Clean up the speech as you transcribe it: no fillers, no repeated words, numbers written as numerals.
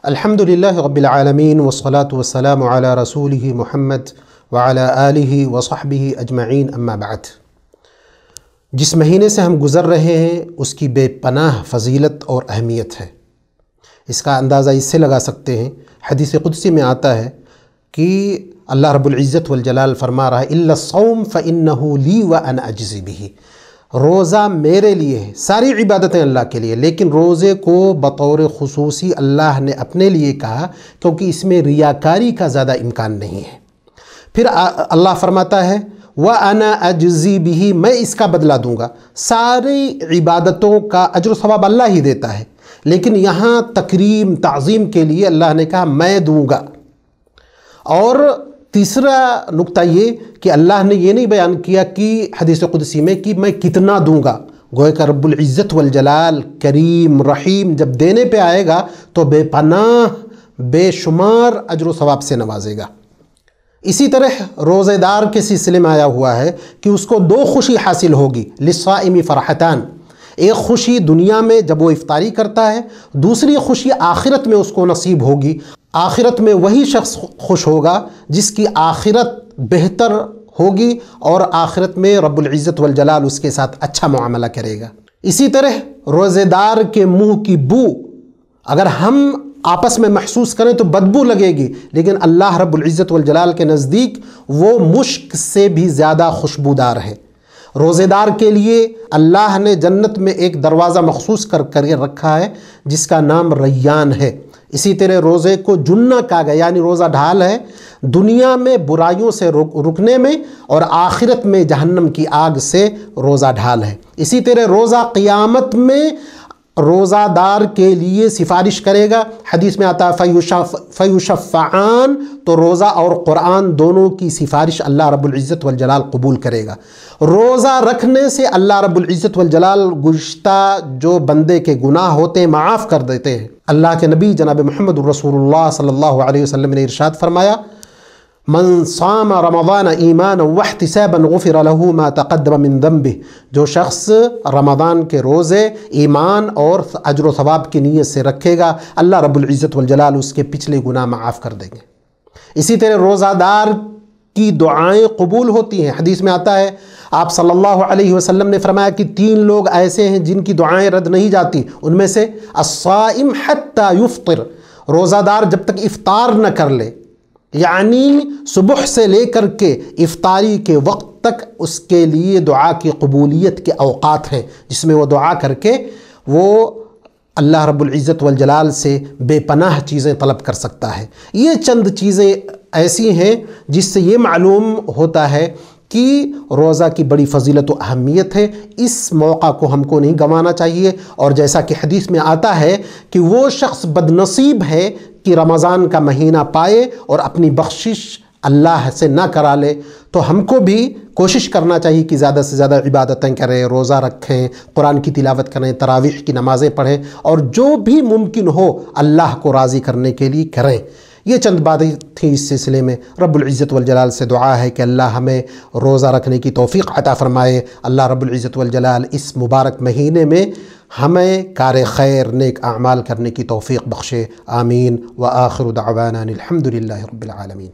الحمدللہ رب العالمین والصلاة والسلام علی رسولہ محمد وعلی آلہ وصحبہ اجمعین اما بعد۔ جس مہینے سے ہم گزر رہے ہیں اس کی بے پناہ فضیلت اور اہمیت ہے۔ اس کا اندازہ اس سے لگا سکتے ہیں، حدیث قدسی میں آتا ہے کہ اللہ رب العزت والجلال فرما رہا ہے الا الصوم فإنہ لی وأنا اجزی بہ۔ روزہ میرے لیے ہے، ساری عبادتیں اللہ کے لیے، لیکن روزے کو بطور خصوصی اللہ نے اپنے لیے کہا کیونکہ اس میں ریاکاری کا زیادہ امکان نہیں ہے۔ پھر اللہ فرماتا ہے وَأَنَا أَجْزِي بِهِ، میں اس کا بدلہ دوں گا۔ ساری عبادتوں کا اجر و ثواب اللہ ہی دیتا ہے، لیکن یہاں تکریم تعظیم کے لیے اللہ نے کہا میں دوں گا۔ اور تیسرا نقطہ یہ کہ اللہ نے یہ نہیں بیان کیا کہ حدیث قدسی میں کہ میں کتنا دوں گا، گویا کہ رب العزت والجلال کریم رحیم جب دینے پہ آئے گا تو بے پناہ بے شمار اجر و ثواب سے نوازے گا۔ اسی طرح روزہ دار کے سلسلے میں آیا ہوا ہے کہ اس کو دو خوشی حاصل ہوگی، للصائم فرحتان، ایک خوشی دنیا میں جب وہ افطاری کرتا ہے، دوسری خوشی آخرت میں اس کو نصیب ہوگی۔ آخرت میں وہی شخص خوش ہوگا جس کی آخرت بہتر ہوگی اور آخرت میں رب العزت والجلال اس کے ساتھ اچھا معاملہ کرے گا۔ اسی طرح روزے دار کے منہ کی بو اگر ہم آپس میں محسوس کریں تو بدبو لگے گی، لیکن اللہ رب العزت والجلال کے نزدیک وہ مشک سے بھی زیادہ خوشبودار ہے۔ روزے دار کے لیے اللہ نے جنت میں ایک دروازہ مخصوص کر کے رکھا ہے جس کا نام ریان ہے۔ اسی طرح روزے کو جنہ کہا گیا، یعنی روزہ ڈھال ہے دنیا میں برائیوں سے رکنے میں، اور آخرت میں جہنم کی آگ سے روزہ ڈھال ہے۔ اسی طرح روزہ قیامت میں روزہ دار کے لیے سفارش کرے گا۔ حدیث میں آتا ہے فیشفعان، تو روزہ اور قرآن دونوں کی سفارش اللہ رب العزت والجلال قبول کرے گا۔ روزہ رکھنے سے اللہ رب العزت والجلال گزشتہ جو بندے کے گناہ ہوتے ہیں معاف کر دیتے ہیں۔ اللہ کے نبی جناب محمد رسول اللہ صلی اللہ علیہ وسلم نے ارشاد فرمایا من صام رمضان ایمانا واحتسابا غفر له ما تقدم من ذنبه، جو شخص رمضان کے روزے ایمان اور اجر و ثواب کی نیت سے رکھے گا، اللہ رب العزت والجلال اس کے پچھلے گناہ معاف کر دیں گے۔ اسی طرح روزہ دار کی دعائیں قبول ہوتی ہیں۔ حدیث میں آتا ہے آپ صلی اللہ علیہ وسلم نے فرمایا کہ 3 لوگ ایسے ہیں جن کی دعائیں رد نہیں جاتی، ان میں سے الصائم حتی یفطر، روزہ دار جب تک افطار نہ کر لے، یعنی صبح سے لے کر کے افطاری کے وقت تک اس کے لیے دعا کی قبولیت کے اوقات ہیں جس میں وہ دعا کر کے وہ اللہ رب العزت والجلال سے بے پناہ چیزیں طلب کر سکتا ہے۔ یہ چند چیزیں ایسی ہیں جس سے یہ معلوم ہوتا ہے کہ روزہ کی بڑی فضیلت و اہمیت ہے۔ اس موقع کو ہم کو نہیں گنوانا چاہیے، اور جیسا کہ حدیث میں آتا ہے کہ وہ شخص بد نصیب ہے کہ رمضان کا مہینہ پائے اور اپنی بخشش اللہ سے نہ کرا لے۔ تو ہم کو بھی کوشش کرنا چاہیے کہ زیادہ سے زیادہ عبادتیں کریں، روزہ رکھیں، قرآن کی تلاوت کریں، تراویح کی نمازیں پڑھیں، اور جو بھی ممکن ہو اللہ کو راضی کرنے کے لیے کریں۔ یہ چند باتیں تھیں اس سلسلے میں۔ رب العزت والجلال سے دعا ہے کہ اللہ ہمیں روزہ رکھنے کی توفیق عطا فرمائے۔ اللہ رب العزت والجلال اس مبارک مہینے میں ہمیں کار خیر نیک اعمال کرنے کی توفیق بخشے، آمین۔ وآخر دعوانا الحمدللہ رب العالمین۔